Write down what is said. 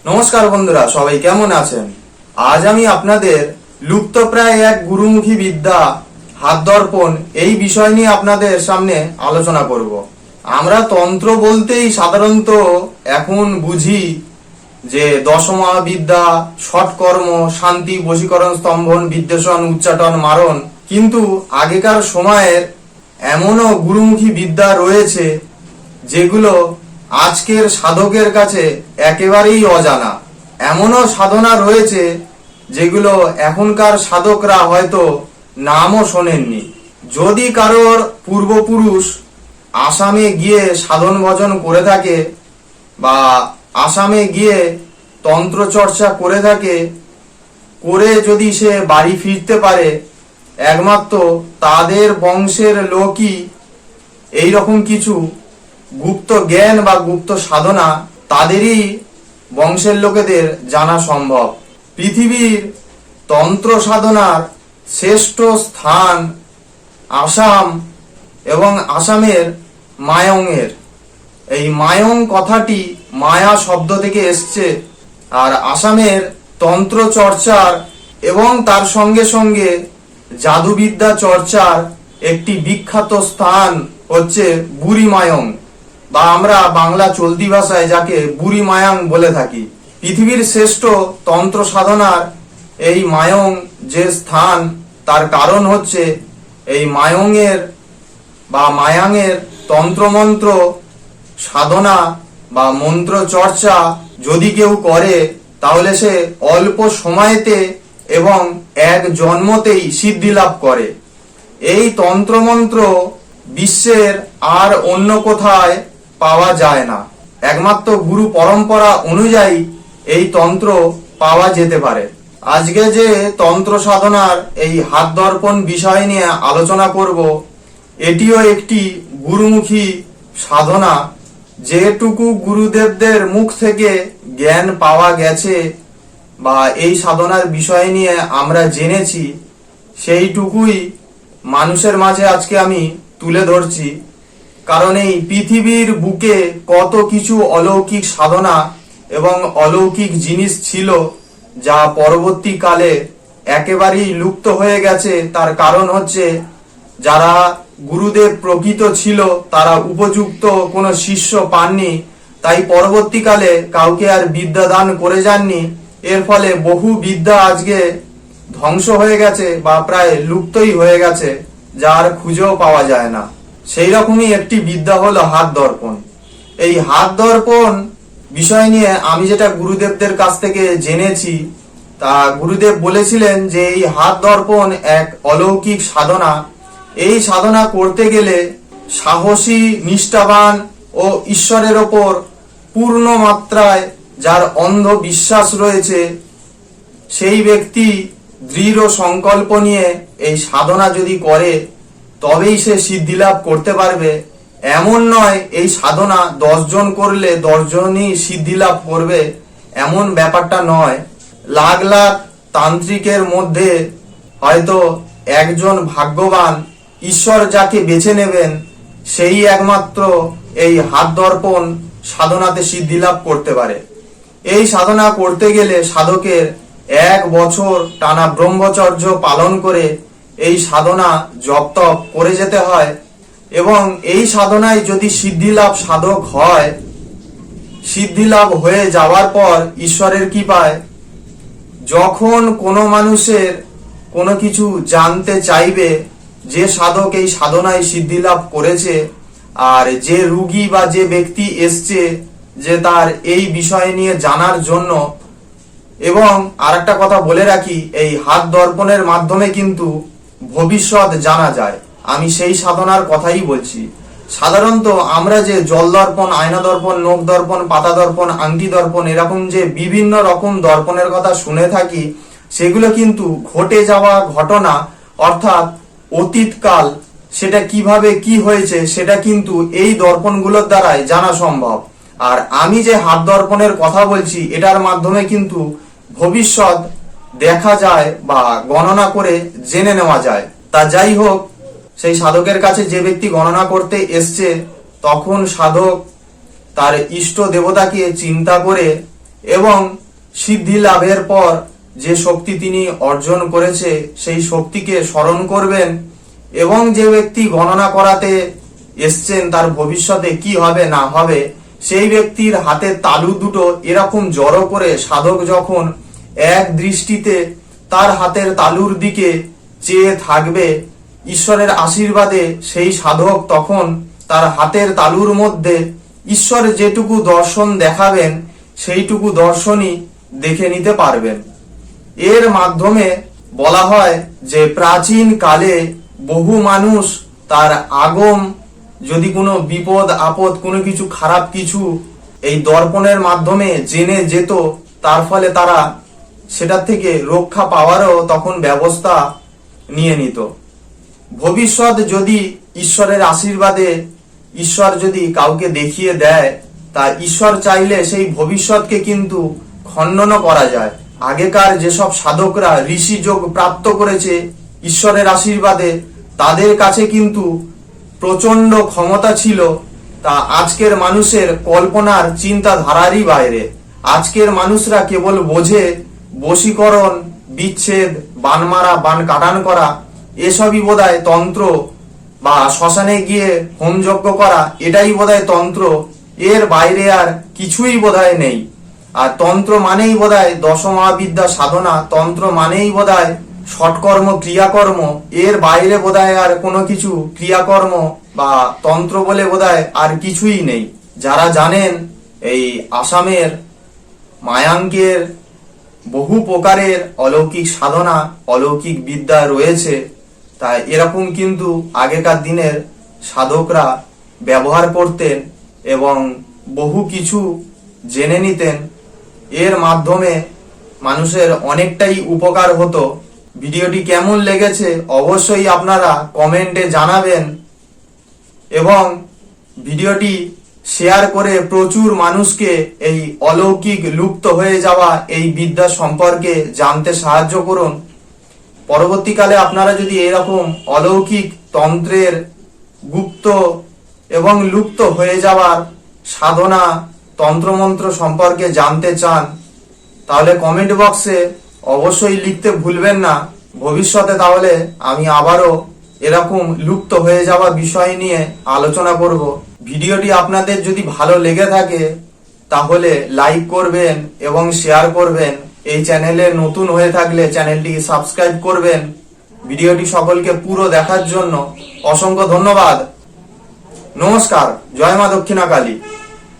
নমস্কার বন্ধুরা, সবাই কেমন আছেন? আজ আমি আপনাদের লুপ্তপ্রায় এক গুরুমুখী বিদ্যা হাত দর্পণ এই বিষয় নিয়ে আপনাদের সামনে আলোচনা করব। আমরা তন্ত্র বলতেই সাধারণত এখন বুঝি যে দশমহাবিদ্যা, ষটকর্ম, শান্তি, বশীকরণ, স্তম্ভন, বিদ্বেষণ, উচ্চাটন, মারণ। কিন্তু আগেকার সময়ের এমনও গুরুমুখী বিদ্যা রয়েছে যেগুলো আজকের সাধকের কাছে একেবারেই অজানা। এমনও সাধনা রয়েছে যেগুলো এখনকার সাধকরা হয়তো নামও শোনেননি। যদি কারোর পূর্বপুরুষ আসামে গিয়ে সাধন ভজন করে থাকে বা আসামে গিয়ে তন্ত্র চর্চা করে থাকে, করে যদি সে বাড়ি ফিরতে পারে, একমাত্র তাদের বংশের লোকই এই রকম কিছু গুপ্ত জ্ঞান বা গুপ্ত সাধনা তাদেরই বংশের লোকেদের জানা সম্ভব। পৃথিবীর তন্ত্র সাধনার শ্রেষ্ঠ স্থান আসাম এবং আসামের মায়ংয়ের। এই মায়ং কথাটি মায়া শব্দ থেকে এসছে। আর আসামের তন্ত্র চর্চার এবং তার সঙ্গে সঙ্গে জাদুবিদ্যা চর্চার একটি বিখ্যাত স্থান হচ্ছে বুড়ি মায়ং, বা আমরা বাংলা চলতি ভাষায় যাকে বুড়ি মায়াং বলে থাকি। পৃথিবীর শ্রেষ্ঠ তন্ত্র সাধনার এই মায়ং যে স্থান, তার কারণ হচ্ছে এই মায়ংয়ের বা মায়াংয়ের তন্ত্রমন্ত্র সাধনা বা মন্ত্র চর্চা যদি কেউ করে, তাহলে সে অল্প সময়তে এবং এক জন্মতেই সিদ্ধি লাভ করে। এই তন্ত্রমন্ত্র বিশ্বের আর অন্য কোথায় পাওয়া যায় না। একমাত্র গুরু পরম্পরা অনুযায়ী এই তন্ত্র পাওয়া যেতে পারে। আজকে যে তন্ত্র সাধনার এই হাত দর্পণ বিষয় নিয়ে আলোচনা করব, এটিও একটি গুরুমুখী সাধনা। যেটুকু গুরুদেবদের মুখ থেকে জ্ঞান পাওয়া গেছে বা এই সাধনার বিষয় নিয়ে আমরা জেনেছি, সেইটুকুই মানুষের মাঝে আজকে আমি তুলে ধরছি। কারণ এই পৃথিবীর বুকে কত কিছু অলৌকিক সাধনা এবং অলৌকিক জিনিস ছিল যা পরবর্তীকালে একেবারেই লুপ্ত হয়ে গেছে। তার কারণ হচ্ছে যারা গুরুদেব প্রকৃত ছিল তারা উপযুক্ত কোনো শিষ্য পাননি, তাই পরবর্তীকালে কাউকে আর বিদ্যা দান করে যাননি। এর ফলে বহু বিদ্যা আজকে ধ্বংস হয়ে গেছে বা প্রায় লুপ্তই হয়ে গেছে, যার খুঁজেও পাওয়া যায় না। সেই রকমই একটি বিদ্যা হলো হাত দর্পণ। এই হাত দর্পণ বিষয় নিয়ে আমি যেটা গুরুদেবদের কাছ থেকে জেনেছি, তা গুরুদেব বলেছিলেন যে এই হাত দর্পণ এক অলৌকিক সাধনা। এই সাধনা করতে গেলে সাহসী, নিষ্ঠাবান ও ঈশ্বরের ওপর পূর্ণ মাত্রায় যার অন্ধ বিশ্বাস রয়েছে, সেই ব্যক্তি দৃঢ় সংকল্প নিয়ে এই সাধনা যদি করে, তবেই সে সিদ্ধি লাভ করতে পারবে। এমন নয় এই সাধনা 10 জন করলে 10 জনই সিদ্ধি লাভ করবে, এমন ব্যাপারটা নয়। লাখ লাখ তান্ত্রিকের মধ্যে হয়তো একজন ভাগ্যবান, ঈশ্বর যাকে বেছে নেবেন, সেই একমাত্র এই হাত দর্পণ সাধনাতে সিদ্ধি লাভ করতে পারে। এই সাধনা করতে গেলে সাধকের 1 বছর টানা ব্রহ্মচর্য পালন করে এই সাধনা জপ তপ করে যেতে হয়। এবং এই সাধনায় যদি সিদ্ধি লাভ সাধক হয়, সিদ্ধি লাভ হয়ে যাওয়ার পর ঈশ্বরের কৃপায় যখন কোনো মানুষের কোনো কিছু জানতে চাইবে, যে সাধক এই সাধনায় সিদ্ধি লাভ করেছে, আর যে রুগী বা যে ব্যক্তি এসছে যে তার এই বিষয় নিয়ে জানার জন্য। এবং আরেকটা কথা বলে রাখি, এই হাত দর্পণের মাধ্যমে কিন্তু ভবিষ্যৎ জানা যায়। আমি সেই সাধনার কথাই বলছি। সাধারণত আমরা যে জল দর্পণ, আয়না দর্পণ, নখ দর্পণ, পাতা দর্পণ, আংটি দর্পণ, এরকম যে বিভিন্ন রকম দর্পণের কথা শুনে থাকি, সেগুলো কিন্তু ঘটে যাওয়া ঘটনা, অর্থাৎ অতীতকাল, সেটা কিভাবে কি হয়েছে সেটা কিন্তু এই দর্পণগুলোর দ্বারাই জানা সম্ভব। আর আমি যে হাত দর্পণের কথা বলছি, এটার মাধ্যমে কিন্তু ভবিষ্যৎ দেখা যায় বা গণনা করে জেনে নেওয়া যায়। তা যাই হোক, সেই সাধকের কাছে যে ব্যক্তি গণনা করতে এসছে, তখন সাধক তার ইষ্ট দেবতাকে চিন্তা করে এবং সিদ্ধি লাভের পর যে শক্তি তিনি অর্জন করেছে সেই শক্তিকে স্মরণ করবেন এবং যে ব্যক্তি গণনা করাতে এসছেন তার ভবিষ্যতে কি হবে না হবে সেই ব্যক্তির হাতের তালু দুটো এরকম জড়ো করে সাধক যখন এক দৃষ্টিতে তার হাতের তালুর দিকে চেয়ে থাকবে, ঈশ্বরের আশীর্বাদে সেই সাধক তখন তার হাতের তালুর মধ্যে ঈশ্বর যেটুকু দর্শন দেখাবেন সেইটুকু দর্শনই দেখে নিতে পারবেন। এর মাধ্যমে বলা হয় যে প্রাচীন কালে বহু মানুষ তার আগম, যদি কোনো বিপদ আপদ কোনো কিছু খারাপ কিছু এই দর্পণের মাধ্যমে জেনে যেত, তার ফলে তারা সেটার থেকে রক্ষা পাওয়ারও তখন ব্যবস্থা নিয়ে নিত। ভবিষ্যৎ যদি ঈশ্বরের আশীর্বাদে ঈশ্বর যদি কাউকে দেখিয়ে দেয়, তা ঈশ্বর চাইলে সেই ভবিষ্যৎকে কিন্তু খণ্ডনও করা যায়। আগেকার যেসব সাধকরা ঋষি যোগ প্রাপ্ত করেছে ঈশ্বরের আশীর্বাদে, তাদের কাছে কিন্তু প্রচন্ড ক্ষমতা ছিল, তা আজকের মানুষের কল্পনার চিন্তাধারারই বাইরে। আজকের মানুষরা কেবল বোঝে বশীকরণ, বিচ্ছেদ, বান মারা, বান কাটান করা, এসবই বোধহয় তন্ত্র, বা শ্মশানে গিয়ে হোমযজ্ঞ করা, এটাই বোধহয় তন্ত্র। এর বাইরে আর কিছুই বোধহয় নেই। আর তন্ত্র মানেই বোধহয় দশমহাবিদ্যা সাধনা, তন্ত্র মানেই বোধহয় সৎকর্ম ক্রিয়াকর্ম, এর বাইরে বোধহয় আর কোনো কিছু ক্রিয়াকর্ম বা তন্ত্র বলে বোধহয় আর কিছুই নেই। যারা জানেন এই আসামের মায়াঙ্কের বহু প্রকারের অলৌকিক সাধনা, অলৌকিক বিদ্যা রয়েছে, তাই এরকম কিন্তু আগেকার দিনের সাধকরা ব্যবহার করতেন এবং বহু কিছু জেনে নিতেন। এর মাধ্যমে মানুষের অনেকটাই উপকার হতো। ভিডিওটি কেমন লেগেছে অবশ্যই আপনারা কমেন্টে জানাবেন এবং ভিডিওটি শেয়ার করে প্রচুর মানুষকে এই অলৌকিক লুপ্ত হয়ে যাওয়া এই বিদ্যা সম্পর্কে জানতে সাহায্য করুন। পরবর্তীকালে আপনারা যদি এরকম অলৌকিক তন্ত্রের গুপ্ত এবং লুপ্ত হয়ে যাওয়ার সাধনা, তন্ত্রমন্ত্র সম্পর্কে জানতে চান, তাহলে কমেন্ট বক্সে অবশ্যই লিখতে ভুলবেন না। ভবিষ্যতে তাহলে আমি আবারও এরকম লুপ্ত হয়ে যাওয়া বিষয় নিয়ে আলোচনা করব। ভিডিওটি আপনাদের যদি ভালো লেগে থাকে তাহলে লাইক করবেন এবং শেয়ার করবেন। এই চ্যানেলে নতুন হয়ে থাকলে চ্যানেলটি সাবস্ক্রাইব করবেন। ভিডিওটি সকলকে পুরো দেখার জন্য অসংখ্য ধন্যবাদ। নমস্কার। জয় মা দক্ষিণা কালী।